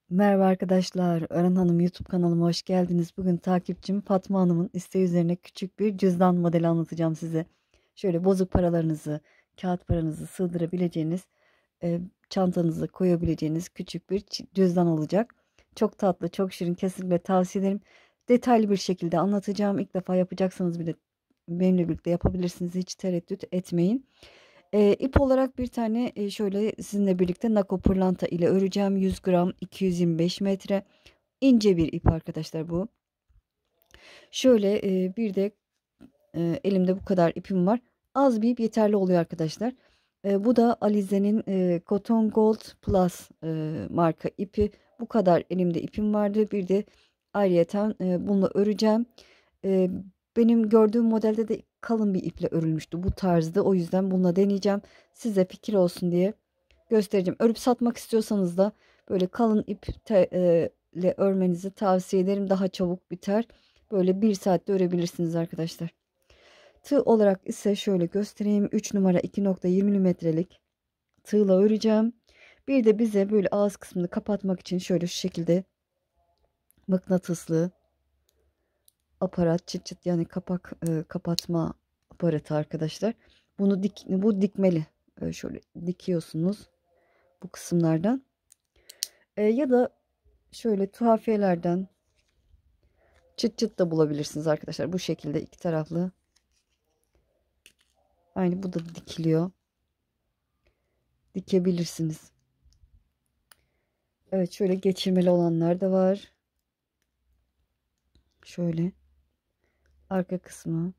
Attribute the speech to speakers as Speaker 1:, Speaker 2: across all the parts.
Speaker 1: Merhaba arkadaşlar, Ören Hanım YouTube kanalıma hoş geldiniz. Bugün takipçim Fatma Hanım'ın isteği üzerine küçük bir cüzdan modeli anlatacağım size. Şöyle bozuk paralarınızı, kağıt paranızı sığdırabileceğiniz, e, çantanızı koyabileceğiniz küçük bir cüzdan olacak. Çok tatlı, çok şirin, kesinlikle tavsiye ederim. Detaylı bir şekilde anlatacağım. İlk defa yapacaksanız bile benimle birlikte yapabilirsiniz. Hiç tereddüt etmeyin. İp olarak bir tane şöyle sizinle birlikte nako pırlanta ile öreceğim. 100 gram 225 metre ince bir ip arkadaşlar bu. Şöyle bir de elimde bu kadar ipim var. Az bir ip yeterli oluyor arkadaşlar. Bu da Alize'nin Cotton Gold Plus marka ipi. Bu kadar elimde ipim vardı. Bir de ayrıyeten bununla öreceğim. E, Benim gördüğüm modelde de kalın bir iple örülmüştü bu tarzda. O yüzden bununla deneyeceğim. Size fikir olsun diye göstereceğim. Örüp satmak istiyorsanız da böyle kalın ile örmenizi tavsiye ederim. Daha çabuk biter. Böyle bir saatte örebilirsiniz arkadaşlar. Tığ olarak ise şöyle göstereyim. 3 numara 2,20 milimetrelik tığla öreceğim. Bir de bize böyle ağız kısmını kapatmak için şöyle şu şekilde mıknatıslı aparat, çıt çıt, yani kapak kapatma aparatı arkadaşlar. Bu dikmeli. Şöyle dikiyorsunuz bu kısımlardan. Ya da şöyle tuhafiyelerden çıt çıt da bulabilirsiniz arkadaşlar. Bu şekilde iki taraflı. Aynı bu da dikiliyor. Dikebilirsiniz. Evet, şöyle geçirmeli olanlar da var. Şöyle arka kısmı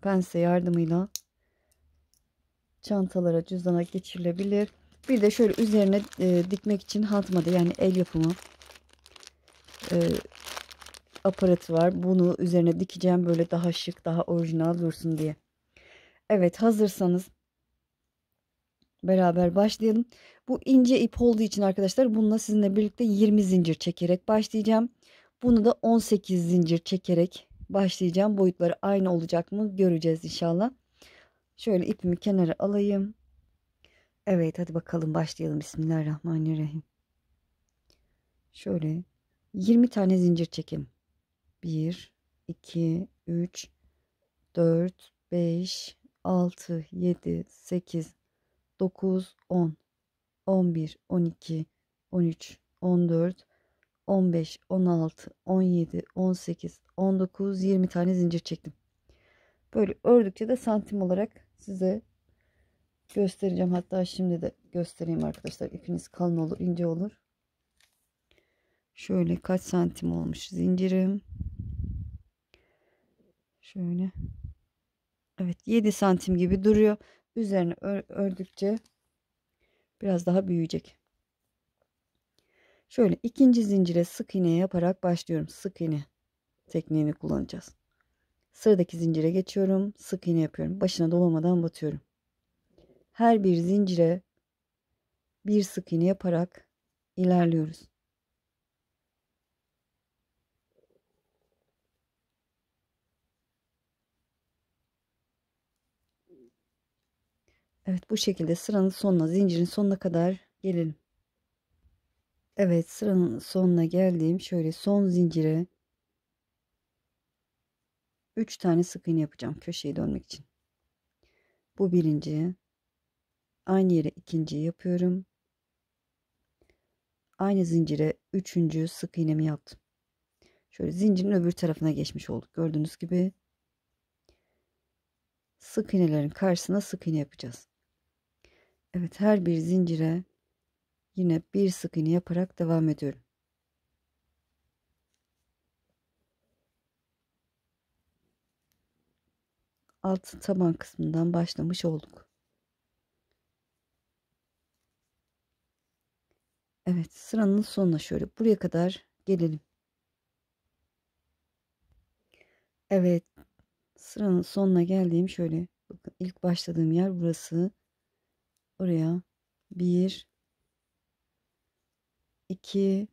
Speaker 1: pense yardımıyla çantalara, cüzdana geçirilebilir. Bir de şöyle üzerine dikmek için handmade, yani el yapımı e, aparatı var. Bunu üzerine dikeceğim, böyle daha şık, daha orijinal dursun diye. Evet, hazırsanız beraber başlayalım. Bu ince ip olduğu için arkadaşlar bununla sizinle birlikte 20 zincir çekerek başlayacağım. Bunu da 18 zincir çekerek başlayacağım. Boyutları aynı olacak mı göreceğiz inşallah. Şöyle ipimi kenara alayım. Evet, hadi bakalım başlayalım. Bismillahirrahmanirrahim. Şöyle 20 tane zincir çekim. 1, 2, 3, 4, 5, 6, 7, 8, 9, 10, 11, 12, 13, 14, 15, 16, 17, 18, 19, 20 tane zincir çektim. Böyle ördükçe de santim olarak size göstereceğim. Hatta şimdi de göstereyim arkadaşlar. İpiniz kalın olur, ince olur. Şöyle kaç santim olmuş zincirim. Şöyle. Evet, 7 santim gibi duruyor. Üzerine ördükçe biraz daha büyüyecek. Şöyle ikinci zincire sık iğne yaparak başlıyorum. Sık iğne tekniğini kullanacağız. Sıradaki zincire geçiyorum. Sık iğne yapıyorum. Başına dolamadan batıyorum. Her bir zincire bir sık iğne yaparak ilerliyoruz. Evet, bu şekilde sıranın sonuna, zincirin sonuna kadar gelelim. Evet, sıranın sonuna geldim. Şöyle son zincire 3 tane sık iğne yapacağım köşeyi dönmek için. Bu birinci. Aynı yere ikinciyi yapıyorum. Aynı zincire üçüncü sık iğnemi yaptım. Şöyle zincirin öbür tarafına geçmiş olduk. Gördüğünüz gibi sık iğnelerin karşısına sık iğne yapacağız. Evet, her bir zincire yine bir sık iğne yaparak devam ediyorum. Alt taban kısmından başlamış olduk. Evet, sıranın sonuna şöyle buraya kadar gelelim. Evet, sıranın sonuna geldiğim, şöyle bakın, ilk başladığım yer burası. Oraya 1, 2,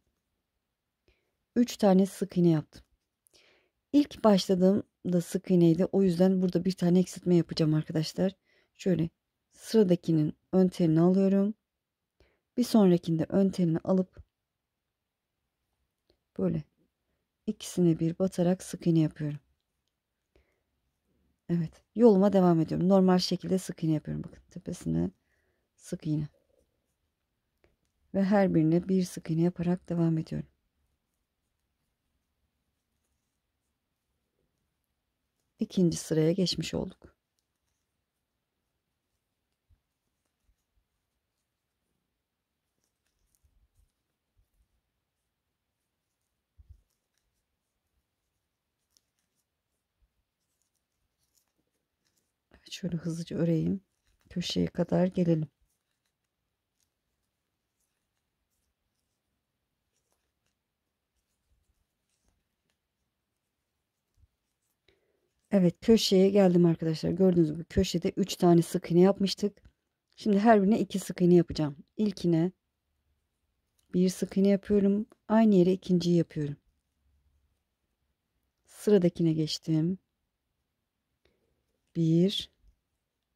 Speaker 1: 3 tane sık iğne yaptım. İlk başladığımda sık iğneydi. O yüzden burada bir tane eksiltme yapacağım arkadaşlar. Şöyle sıradakinin ön telini alıyorum. Bir sonrakinde ön telini alıp Böyle ikisine bir batarak sık iğne yapıyorum. Evet, yoluma devam ediyorum. Normal şekilde sık iğne yapıyorum. Bakın tepesine sık iğne. Ve her birine bir sık iğne yaparak devam ediyorum. İkinci sıraya geçmiş olduk. Evet, şöyle hızlıca öreyim. Köşeye kadar gelelim. Evet, köşeye geldim arkadaşlar. Gördüğünüz gibi köşede 3 tane sık iğne yapmıştık. Şimdi her birine 2 sık iğne yapacağım. İlkine bir sık iğne yapıyorum. Aynı yere ikinciyi yapıyorum. Sıradakine geçtim. Bir.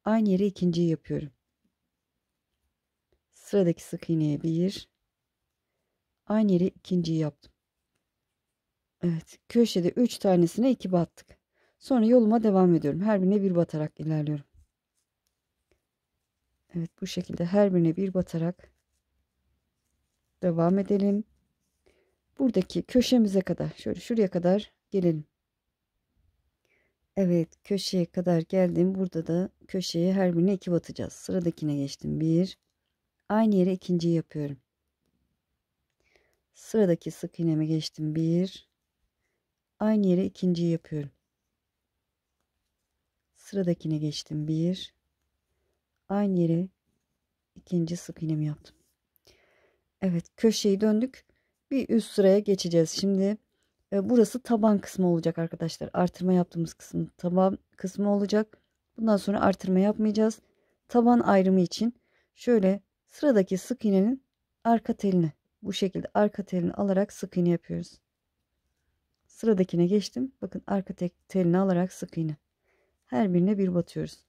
Speaker 1: Aynı yere ikinciyi yapıyorum. Sıradaki sık iğneye bir. Aynı yere ikinciyi yaptım. Evet, köşede 3 tanesine 2 battık. Sonra yoluma devam ediyorum. Her birine bir batarak ilerliyorum. Evet, bu şekilde her birine bir batarak devam edelim. Buradaki köşemize kadar, şöyle şuraya kadar gelelim. Evet, köşeye kadar geldim. Burada da köşeye her birine 2 batacağız. Sıradakine geçtim. Bir. Aynı yere ikinciyi yapıyorum. Sıradaki sık iğneme geçtim. Bir. Aynı yere ikinciyi yapıyorum. Sıradakine geçtim. Bir. Aynı yere ikinci sık iğnemi yaptım. Evet, köşeyi döndük. Bir üst sıraya geçeceğiz. Şimdi burası taban kısmı olacak arkadaşlar. Artırma yaptığımız kısım taban kısmı olacak. Bundan sonra artırma yapmayacağız. Taban ayrımı için şöyle sıradaki sık iğnenin arka telini bu şekilde arka telini alarak sık iğne yapıyoruz. Sıradakine geçtim. Bakın arka telini alarak sık iğne. Her birine bir batıyoruz.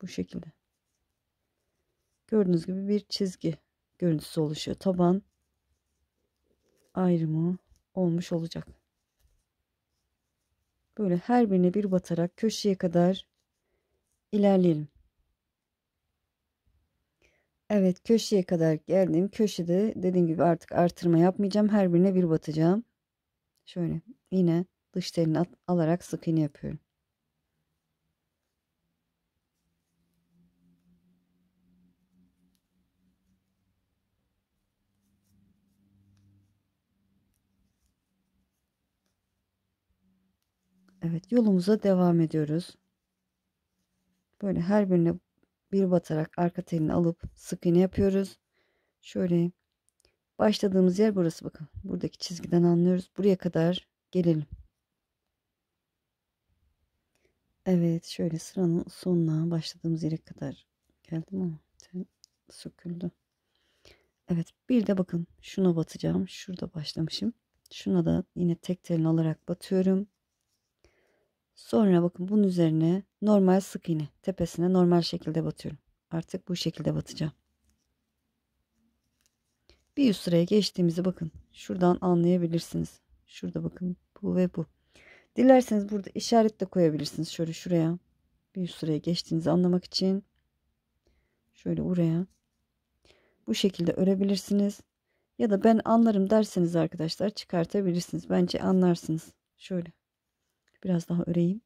Speaker 1: Bu şekilde. Gördüğünüz gibi bir çizgi görüntüsü oluşuyor. Taban ayrımı olmuş olacak. Böyle her birine bir batarak köşeye kadar ilerleyelim. Evet, köşeye kadar geldim. Köşede dediğim gibi artık artırma yapmayacağım. Her birine bir batacağım. Şöyle yine dış telini alarak sık iğne yapıyorum. Evet, yolumuza devam ediyoruz. Böyle her birine bir batarak arka telini alıp sık iğne yapıyoruz. Şöyle başladığımız yer burası, bakın. Buradaki çizgiden anlıyoruz. Buraya kadar gelelim. Evet, şöyle sıranın sonuna başladığımız yere kadar geldim ama söküldü. Evet, bir de bakın şuna batacağım. Şurada başlamışım. Şuna da yine tek telini alarak batıyorum. Sonra bakın bunun üzerine normal sık iğne tepesine normal şekilde batıyorum. Artık bu şekilde batacağım. Bir üst sıraya geçtiğimizi bakın şuradan anlayabilirsiniz. Şurada bakın bu ve bu. Dilerseniz burada işaret de koyabilirsiniz. Şöyle şuraya bir üst sıraya geçtiğinizi anlamak için. Şöyle oraya. Bu şekilde örebilirsiniz. Ya da ben anlarım derseniz arkadaşlar çıkartabilirsiniz. Bence anlarsınız. Şöyle biraz daha öreyim.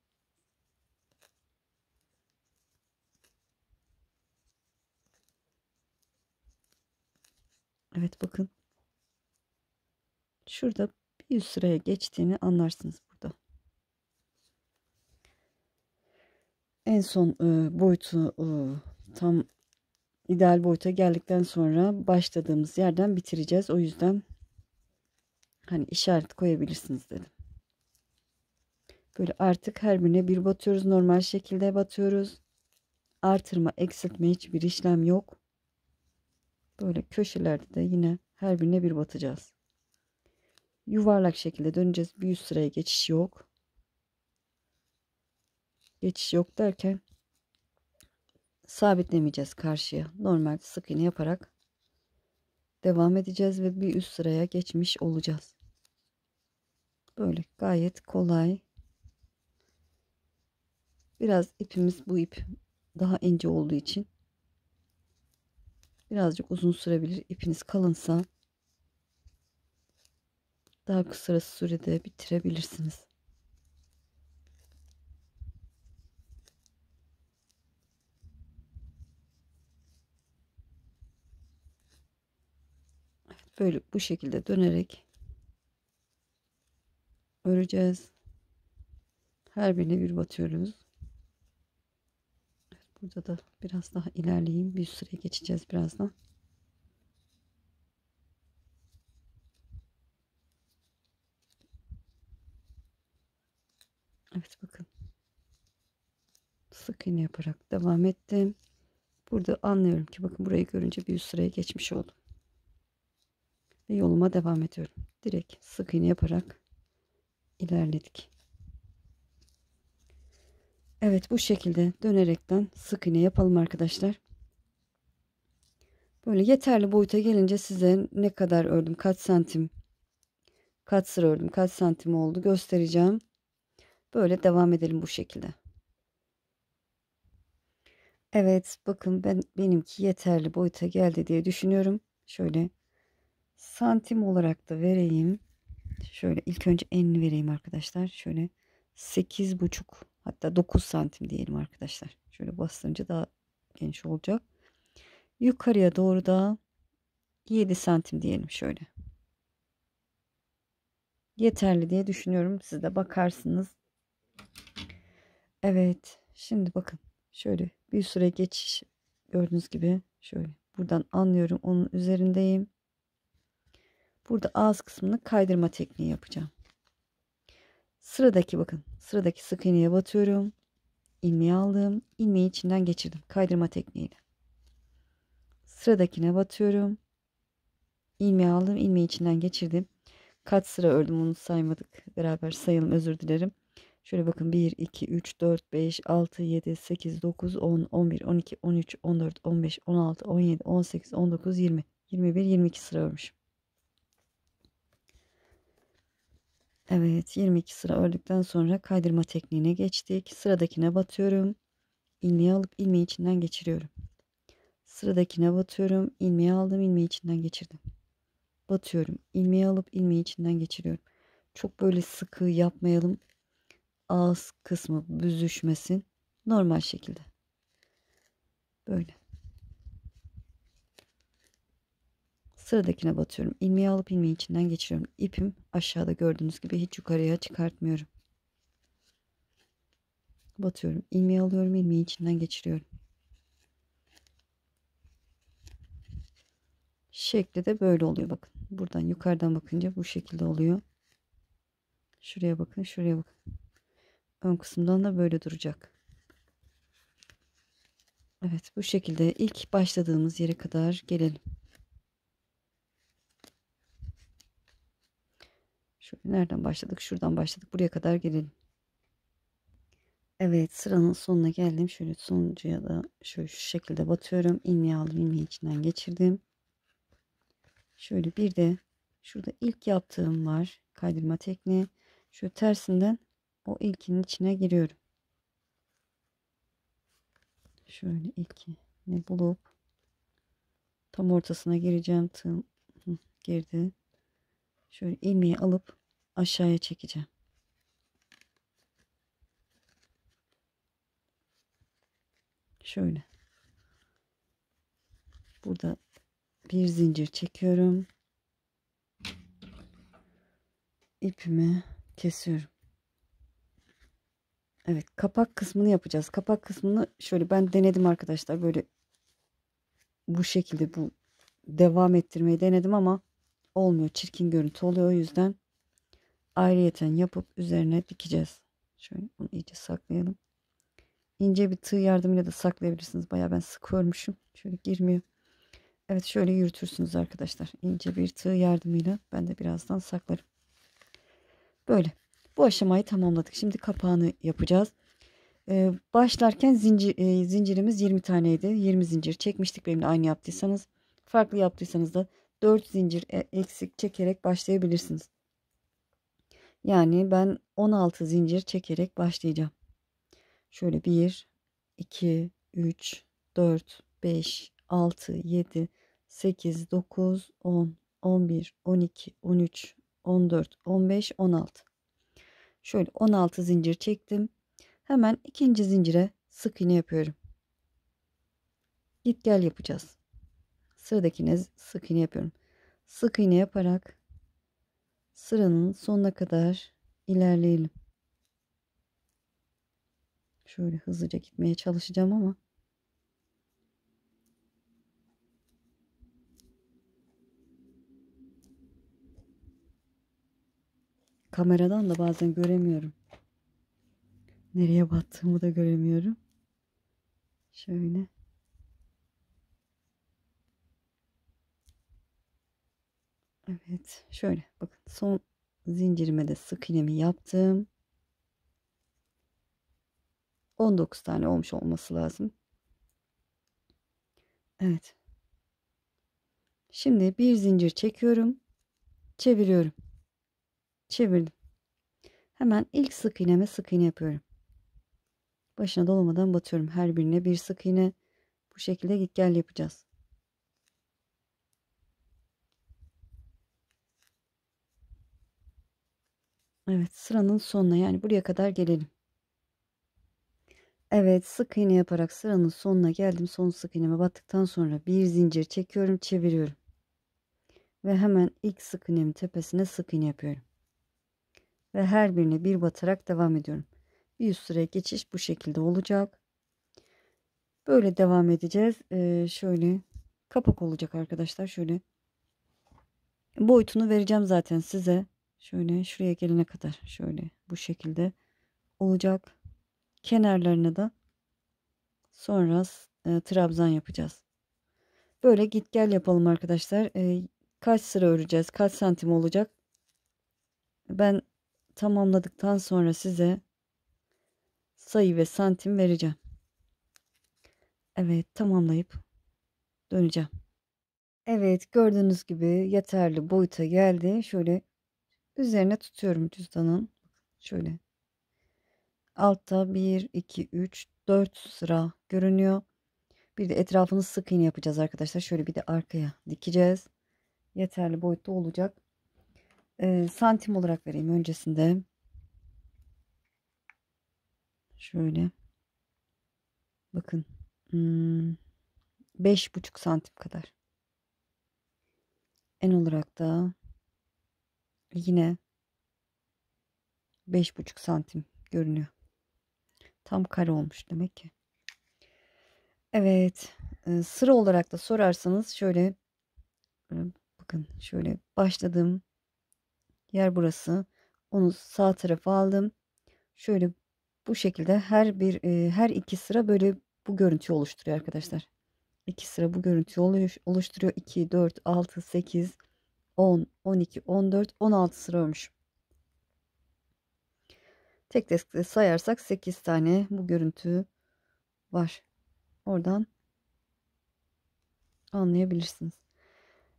Speaker 1: Evet, bakın. Şurada bir üst sıraya geçtiğini anlarsınız burada. En son boyutu tam ideal boyuta geldikten sonra başladığımız yerden bitireceğiz. O yüzden hani işaret koyabilirsiniz dedim. Böyle artık her birine bir batıyoruz. Normal şekilde batıyoruz. Artırma, eksiltme hiçbir işlem yok. Böyle köşelerde de yine her birine bir batacağız. Yuvarlak şekilde döneceğiz. Bir üst sıraya geçiş yok. Geçiş yok derken sabitlemeyeceğiz karşıya. Normal sık iğne yaparak devam edeceğiz ve bir üst sıraya geçmiş olacağız. Böyle gayet kolay. Biraz ipimiz, bu ip daha ince olduğu için birazcık uzun sürebilir. İpiniz kalınsa daha kısa sürede bitirebilirsiniz. Evet, böyle bu şekilde dönerek öreceğiz. Her birine bir batıyoruz. Evet, burada da biraz daha ilerleyeyim. Bir sıraya geçeceğiz birazdan. Evet, bakın. Sık iğne yaparak devam ettim. Burada anlıyorum ki bakın, burayı görünce bir üst sıraya geçmiş oldum. Ve yoluma devam ediyorum. Direkt sık iğne yaparak ilerledik. Evet, bu şekilde dönerekten sık iğne yapalım arkadaşlar. Böyle yeterli boyuta gelince size ne kadar ördüm, kaç santim, kaç sıra ördüm, kaç santim oldu göstereceğim. Böyle devam edelim bu şekilde. Evet, bakın benimki yeterli boyuta geldi diye düşünüyorum. Şöyle santim olarak da vereyim. Şöyle ilk önce enini vereyim arkadaşlar. Şöyle 8,5, hatta 9 santim diyelim arkadaşlar. Şöyle bastırınca daha geniş olacak. Yukarıya doğru da 7 santim diyelim şöyle. Yeterli diye düşünüyorum. Siz de bakarsınız. Evet. Şimdi bakın. Şöyle bir süre geçiş, gördüğünüz gibi şöyle. Buradan anlıyorum. Onun üzerindeyim. Burada ağız kısmını kaydırma tekniği yapacağım. Sıradaki, bakın. Sıradaki sık iğneye batıyorum. İlmeği aldım. İlmeği içinden geçirdim. Kaydırma tekniğiyle. Sıradakine batıyorum. İlmeği aldım. İlmeği içinden geçirdim. Kaç sıra ördüm onu saymadık. Beraber sayalım, özür dilerim. Şöyle bakın, 1, 2, 3, 4, 5, 6, 7, 8, 9, 10, 11, 12, 13, 14, 15, 16, 17, 18, 19, 20, 21, 22 sıra örmüşüm. Evet, 22 sıra ördükten sonra kaydırma tekniğine geçtik. Sıradakine batıyorum. İlmeği alıp ilmeği içinden geçiriyorum. Sıradakine batıyorum. İlmeği aldım, ilmeği içinden geçirdim. Batıyorum. İlmeği alıp ilmeği içinden geçiriyorum. Çok böyle sıkı yapmayalım. Ağız kısmı büzüşmesin. Normal şekilde. Böyle. Sıradakine batıyorum. İlmeği alıp ilmeği içinden geçiriyorum. İpim aşağıda, gördüğünüz gibi hiç yukarıya çıkartmıyorum. Batıyorum. İlmeği alıyorum. İlmeği içinden geçiriyorum. Şekli de böyle oluyor bakın. Buradan yukarıdan bakınca bu şekilde oluyor. Şuraya bakın, şuraya bakın. Ön kısımdan da böyle duracak. Evet, bu şekilde ilk başladığımız yere kadar gelelim. Şöyle nereden başladık? Şuradan başladık. Buraya kadar gelelim. Evet, sıranın sonuna geldim. Şöyle sonuncuya da şöyle şu şekilde batıyorum. İlmeği aldım, ilmeği içinden geçirdim. Şöyle bir de şurada ilk yaptığım var. Kaydırma tekniği. Şu tersinden o ilkinin içine giriyorum. Şöyle ilkini bulup tam ortasına gireceğim. Tığım girdi. Şöyle ilmeği alıp aşağıya çekeceğim. Şöyle. Burada bir zincir çekiyorum. İpimi kesiyorum. Evet, kapak kısmını yapacağız. Kapak kısmını şöyle ben denedim arkadaşlar. Böyle bu şekilde devam ettirmeyi denedim ama olmuyor. Çirkin görüntü oluyor. O yüzden ayrıyeten yapıp üzerine dikeceğiz. Şöyle bunu iyice saklayalım. İnce bir tığ yardımıyla da saklayabilirsiniz. Bayağı ben sık örmüşüm. Şöyle girmiyor. Evet, şöyle yürütürsünüz arkadaşlar. İnce bir tığ yardımıyla ben de birazdan saklarım. Böyle. Bu aşamayı tamamladık. Şimdi kapağını yapacağız. Başlarken zincirimiz 20 taneydi. 20 zincir çekmiştik benimle aynı yaptıysanız. Farklı yaptıysanız da 4 zincir eksik çekerek başlayabilirsiniz. Yani ben 16 zincir çekerek başlayacağım. Şöyle 1, 2, 3, 4, 5, 6, 7, 8, 9, 10, 11, 12, 13, 14, 15, 16. Şöyle 16 zincir çektim. Hemen ikinci zincire sık iğne yapıyorum. Git gel yapacağız. Sıradakine sık iğne yapıyorum. Sık iğne yaparak sıranın sonuna kadar ilerleyelim. Şöyle hızlıca gitmeye çalışacağım ama kameradan da bazen göremiyorum. Nereye battığımı da göremiyorum. Şöyle. Evet. Şöyle bakın, son zincirime de sık iğnemi yaptım. 19 tane olmuş olması lazım. Evet. Şimdi bir zincir çekiyorum. Çeviriyorum. Çevirdim. Hemen ilk sık iğneme sık iğne yapıyorum. Başına dolamadan batıyorum. Her birine bir sık iğne. Bu şekilde git gel yapacağız. Evet, sıranın sonuna, yani buraya kadar gelelim. Evet, sık iğne yaparak sıranın sonuna geldim. Son sık iğneme battıktan sonra bir zincir çekiyorum, çeviriyorum. Ve hemen ilk sık iğnemin tepesine sık iğne yapıyorum. Ve her birine bir batarak devam ediyorum. Bir üst sıraya geçiş bu şekilde olacak. Böyle devam edeceğiz. Şöyle kapak olacak arkadaşlar. Şöyle boyutunu vereceğim zaten size. Şöyle şuraya gelene kadar şöyle bu şekilde olacak. Kenarlarını da sonra trabzan yapacağız. Böyle git gel yapalım arkadaşlar. Kaç sıra öreceğiz? Kaç santim olacak? Ben tamamladıktan sonra size sayı ve santim vereceğim. Evet, tamamlayıp döneceğim. Evet, gördüğünüz gibi yeterli boyuta geldi. Şöyle üzerine tutuyorum cüzdanın. Şöyle altta 1, 2, 3, 4 sıra görünüyor. Bir de etrafını sık iğne yapacağız arkadaşlar. Şöyle bir de arkaya dikeceğiz. Yeterli boyutta olacak. Santim olarak vereyim öncesinde. Şöyle bakın. 5,5 santim kadar. En olarak da yine 5,5 santim görünüyor. Tam kare olmuş demek ki. Evet. Sıra olarak da sorarsanız şöyle bakın, şöyle başladığım yer burası. Onu sağ tarafa aldım. Şöyle bu şekilde her iki sıra böyle bu görüntüyü oluşturuyor arkadaşlar. İki sıra bu görüntüyü oluşturuyor. 2, 4, 6, 8, 10, 12, 14, 16 sıra olmuş. Tek tek sayarsak 8 tane bu görüntü var. Oradan anlayabilirsiniz.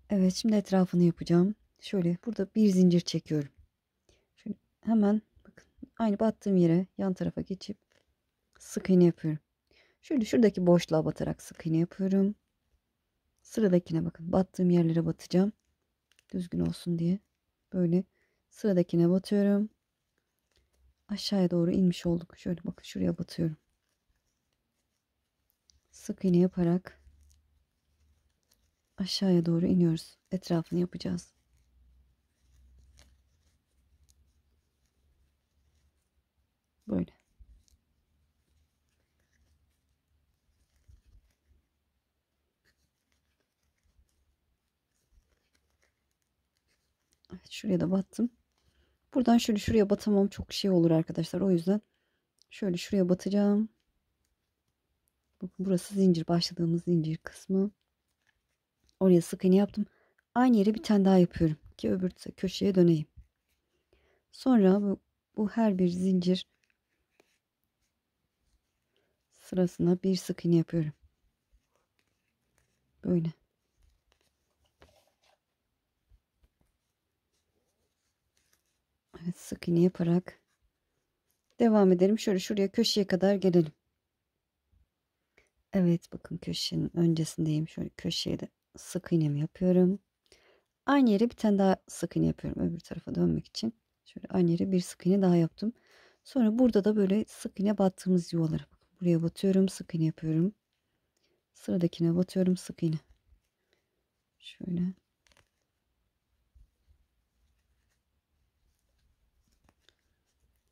Speaker 1: Evet, şimdi etrafını yapacağım. Şöyle burada bir zincir çekiyorum. Şöyle hemen bakın, aynı battığım yere yan tarafa geçip sık iğne yapıyorum. Şöyle şuradaki boşluğa batarak sık iğne yapıyorum. Sıradakine bakın, battığım yerlere batacağım. Düzgün olsun diye. Böyle sıradakine batıyorum. Aşağıya doğru inmiş olduk. Şöyle bakın, şuraya batıyorum. Sık iğne yaparak aşağıya doğru iniyoruz. Etrafını yapacağız. Böyle. Evet, şuraya da battım. Buradan şöyle şuraya batamam, çok şey olur arkadaşlar. O yüzden şöyle şuraya batacağım. Bakın, burası zincir, başladığımız zincir kısmı. Oraya sık iğne yaptım. Aynı yere bir tane daha yapıyorum ki öbür köşeye döneyim. Sonra bu her bir zincir sırasına bir sık iğne yapıyorum. Böyle. Evet, sık iğne yaparak devam edelim. Şöyle şuraya köşeye kadar gelelim. Evet, bakın köşenin öncesindeyim. Şöyle köşeye de sık iğnemi yapıyorum. Aynı yere bir tane daha sık iğne yapıyorum öbür tarafa dönmek için. Şöyle aynı yere bir sık iğne daha yaptım. Sonra burada da böyle sık iğne battığımız yuvalara bakın. Buraya batıyorum, sık iğne yapıyorum. Sıradakine batıyorum, sık iğne. Şöyle.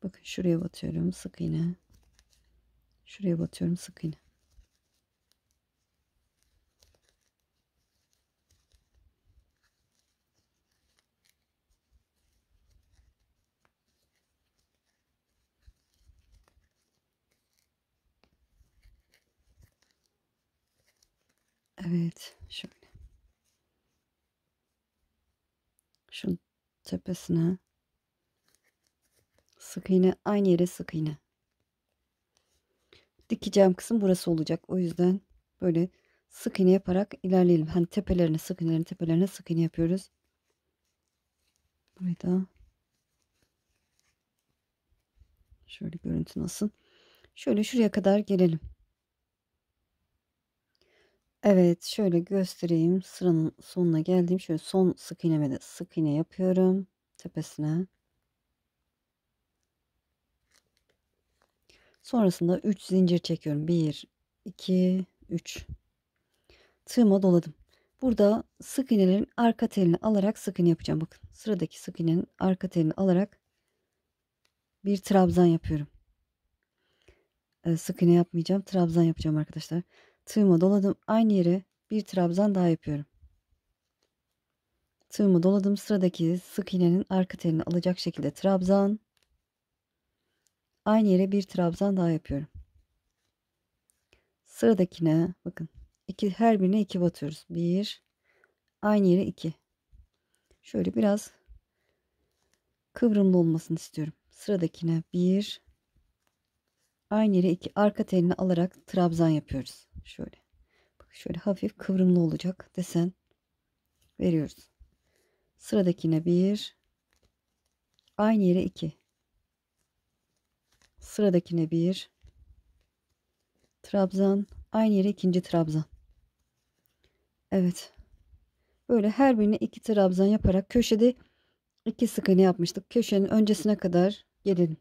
Speaker 1: Bakın şuraya batıyorum, sık iğne. Şuraya batıyorum, sık iğne. Evet, şöyle. Şunun tepesine sık iğne, aynı yere sık iğne. Dikeceğim kısım burası olacak. O yüzden böyle sık iğne yaparak ilerleyelim. Hani tepelerine, sık iğnelerin tepelerine sık iğne yapıyoruz. Burayı da şöyle görüntü nasıl? Şöyle şuraya kadar gelelim. Evet, şöyle göstereyim. Sıranın sonuna geldim. Şöyle son sık iğneme de sık iğne yapıyorum tepesine. Sonrasında 3 zincir çekiyorum. 1 2 3. Tığıma doladım. Burada sık iğnelerin arka telini alarak sık iğne yapacağım. Bakın, sıradaki sık iğnenin arka telini alarak bir trabzan yapıyorum. Sık iğne yapmayacağım. Trabzan yapacağım arkadaşlar. Tığıma doladım. Aynı yere bir trabzan daha yapıyorum. Tığımı doladım. Sıradaki sık iğnenin arka telini alacak şekilde trabzan. Aynı yere bir trabzan daha yapıyorum. Sıradakine bakın. Her birine 2 batıyoruz. 1, aynı yere 2. Şöyle biraz kıvrımlı olmasını istiyorum. Sıradakine 1, aynı yere 2. Arka telini alarak trabzan yapıyoruz. Şöyle. Bak, şöyle hafif kıvrımlı olacak desen veriyoruz. Sıradakine 1, aynı yere 2. Sıradakine 1, trabzan, aynı yere ikinci trabzan. Evet. Böyle her birine 2 trabzan yaparak köşede 2 sık iğne yapmıştık. Köşenin öncesine kadar gelelim.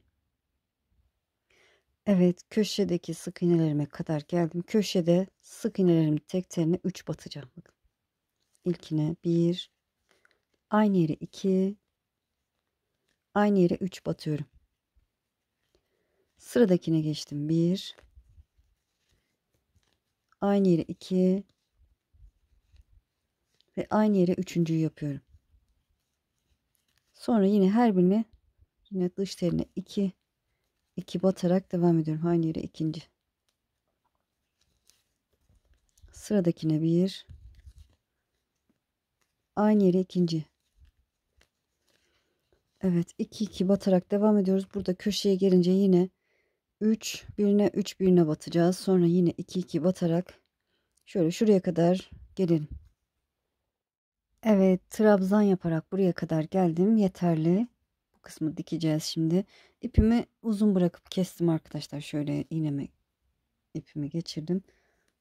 Speaker 1: Evet, köşedeki sık iğnelerime kadar geldim. Köşede sık iğnelerimin tek teline 3 batacağım. Bakın. İlkine 1, aynı yere 2, aynı yere 3 batıyorum. Sıradakine geçtim. 1, aynı yere 2 ve aynı yere üçüncüyü yapıyorum. Sonra yine her birine yine dış teline 2 2 batarak devam ediyorum. Aynı yere ikinci. Sıradakine 1, aynı yere ikinci. Evet, 2 2 batarak devam ediyoruz. Burada köşeye gelince yine 3 birine 3 birine batacağız. Sonra yine 2 2 batarak şöyle şuraya kadar gelelim. Evet, trabzan yaparak buraya kadar geldim. Yeterli. Bu kısmı dikeceğiz şimdi. İpimi uzun bırakıp kestim arkadaşlar. Şöyle ipimi geçirdim.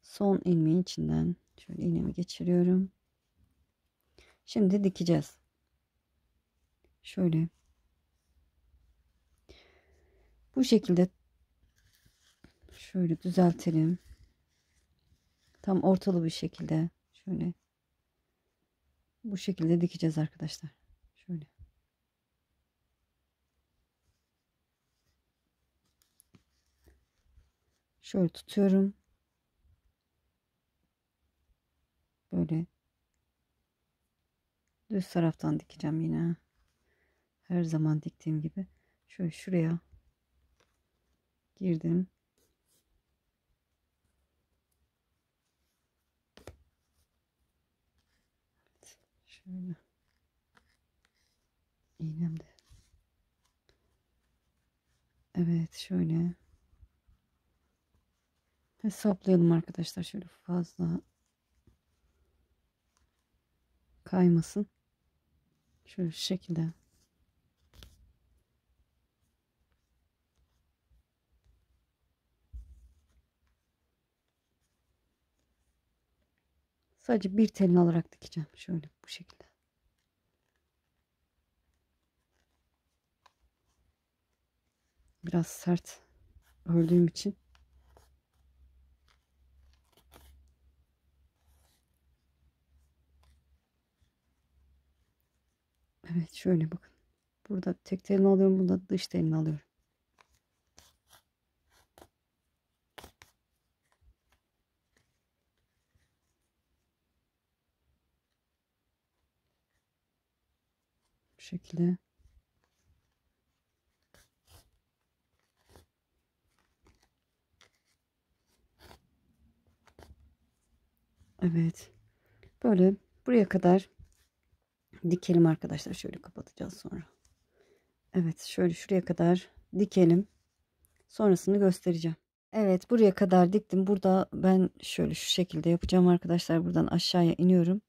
Speaker 1: Son ilmeğin içinden şöyle iğnemi geçiriyorum. Şimdi dikeceğiz. Şöyle bu şekilde şöyle düzeltelim. Tam ortalı bir şekilde şöyle bu şekilde dikeceğiz arkadaşlar. Şöyle. Şöyle tutuyorum. Böyle düz taraftan dikeceğim yine. Her zaman diktiğim gibi. Şöyle şuraya girdim. Şöyle. İğnem de. Evet, şöyle. Hesaplayalım arkadaşlar. Şöyle fazla kaymasın. Şöyle şu şekilde. Sadece bir telini alarak dikeceğim. Şöyle bu şekilde. Biraz sert ördüğüm için. Evet, şöyle bakın. Burada tek telini alıyorum. Burada dış telini alıyorum. Bu şekilde. Evet. Böyle buraya kadar dikelim arkadaşlar. Şöyle kapatacağız sonra. Evet, şöyle şuraya kadar dikelim. Sonrasını göstereceğim. Evet, buraya kadar diktim. Burada ben şöyle şu şekilde yapacağım arkadaşlar. Buradan aşağıya iniyorum.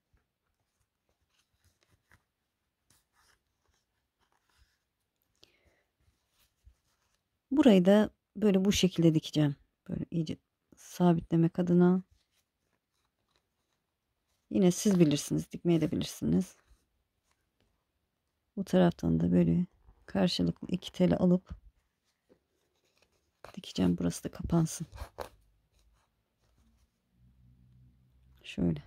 Speaker 1: Burayı da böyle bu şekilde dikeceğim. Böyle iyice sabitlemek adına. Yine siz bilirsiniz. Dikmeyi de bilirsiniz. Bu taraftan da böyle karşılıklı iki teli alıp dikeceğim. Burası da kapansın. Şöyle.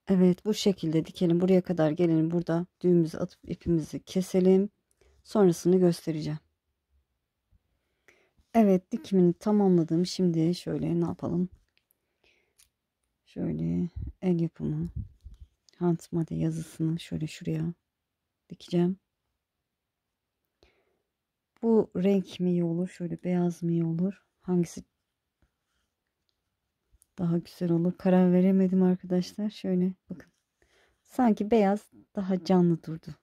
Speaker 1: Evet, bu şekilde dikelim. Buraya kadar gelelim. Burada düğümümüzü atıp ipimizi keselim. Sonrasını göstereceğim. Evet, dikimini tamamladım. Şimdi şöyle ne yapalım? Şöyle el yapımı Handmade yazısını şöyle şuraya dikeceğim. Bu renk mi iyi olur? Şöyle beyaz mı iyi olur? Hangisi daha güzel olur? Karar veremedim arkadaşlar. Şöyle bakın. Sanki beyaz daha canlı durdu.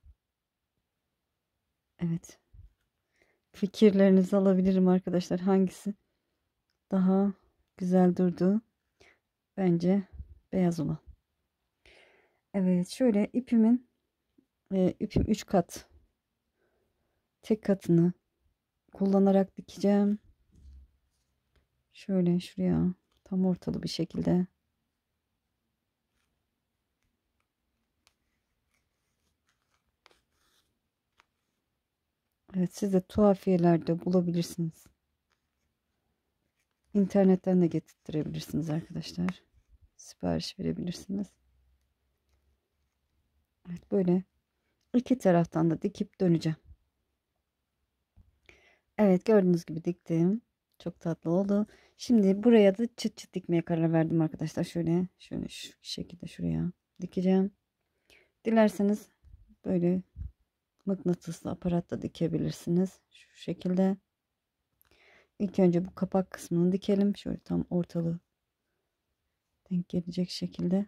Speaker 1: Evet. Fikirlerinizi alabilirim arkadaşlar. Hangisi daha güzel durdu? Bence beyaz olan. Evet, şöyle ipim 3 kat. Tek katını kullanarak dikeceğim. Şöyle şuraya tam ortalı bir şekilde. Evet, siz de tuhafiyelerde bulabilirsiniz. İnternetten de getirtirebilirsiniz arkadaşlar. Sipariş verebilirsiniz. Evet, böyle iki taraftan da dikip döneceğim. Evet, gördüğünüz gibi diktim. Çok tatlı oldu. Şimdi buraya da çıt çıt dikmeye karar verdim arkadaşlar. Şöyle şu şekilde şuraya dikeceğim. Dilerseniz böyle mıknatıslı aparatla dikebilirsiniz. Şu şekilde. İlk önce bu kapak kısmını dikelim. Şöyle tam ortalığı denk gelecek şekilde.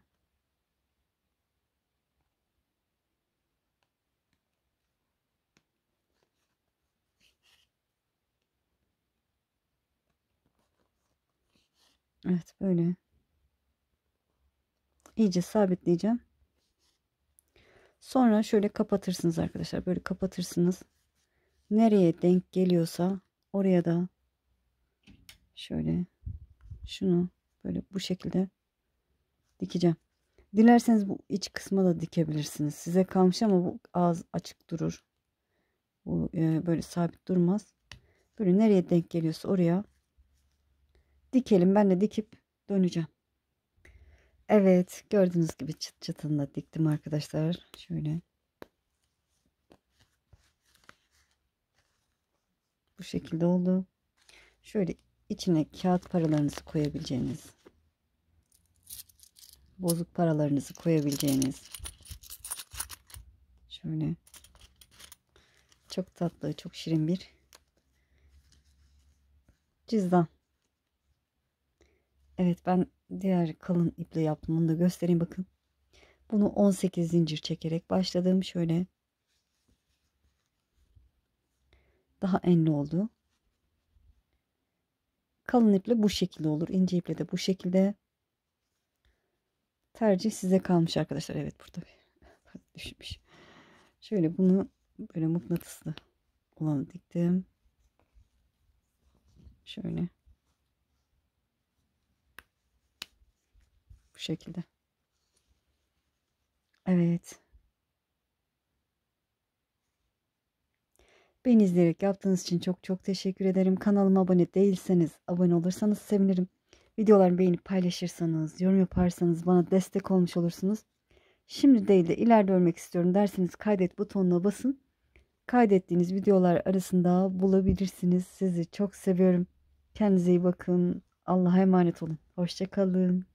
Speaker 1: Evet, böyle iyice sabitleyeceğim. Sonra şöyle kapatırsınız arkadaşlar. Böyle kapatırsınız. Nereye denk geliyorsa oraya da şöyle şunu böyle bu şekilde dikeceğim. Dilerseniz bu iç kısma da dikebilirsiniz. Size kalmış ama bu ağız açık durur. Bu böyle sabit durmaz. Böyle nereye denk geliyorsa oraya dikelim. Ben de dikip döneceğim. Evet, gördüğünüz gibi çıt çıtını da diktim arkadaşlar. Şöyle bu şekilde oldu. Şöyle içine kağıt paralarınızı koyabileceğiniz, bozuk paralarınızı koyabileceğiniz, şöyle çok tatlı, çok şirin bir cüzdan. Evet, ben diğer kalın iple yaptım. Onu da göstereyim bakın. Bunu 18 zincir çekerek başladım. Şöyle daha enli oldu. Kalın iple bu şekilde olur. İnce iple de bu şekilde. Tercih size kalmış arkadaşlar. Evet, burada bir düşmüş. Şöyle bunu böyle mıknatıslı olanı diktim. Şöyle. Bu şekilde. Evet. Beni izleyerek yaptığınız için çok çok teşekkür ederim. Kanalıma abone değilseniz abone olursanız sevinirim. Videolarımı beğenip paylaşırsanız, yorum yaparsanız bana destek olmuş olursunuz. Şimdi değil de ileride örmek istiyorum derseniz kaydet butonuna basın. Kaydettiğiniz videolar arasında bulabilirsiniz. Sizi çok seviyorum. Kendinize iyi bakın. Allah'a emanet olun. Hoşça kalın.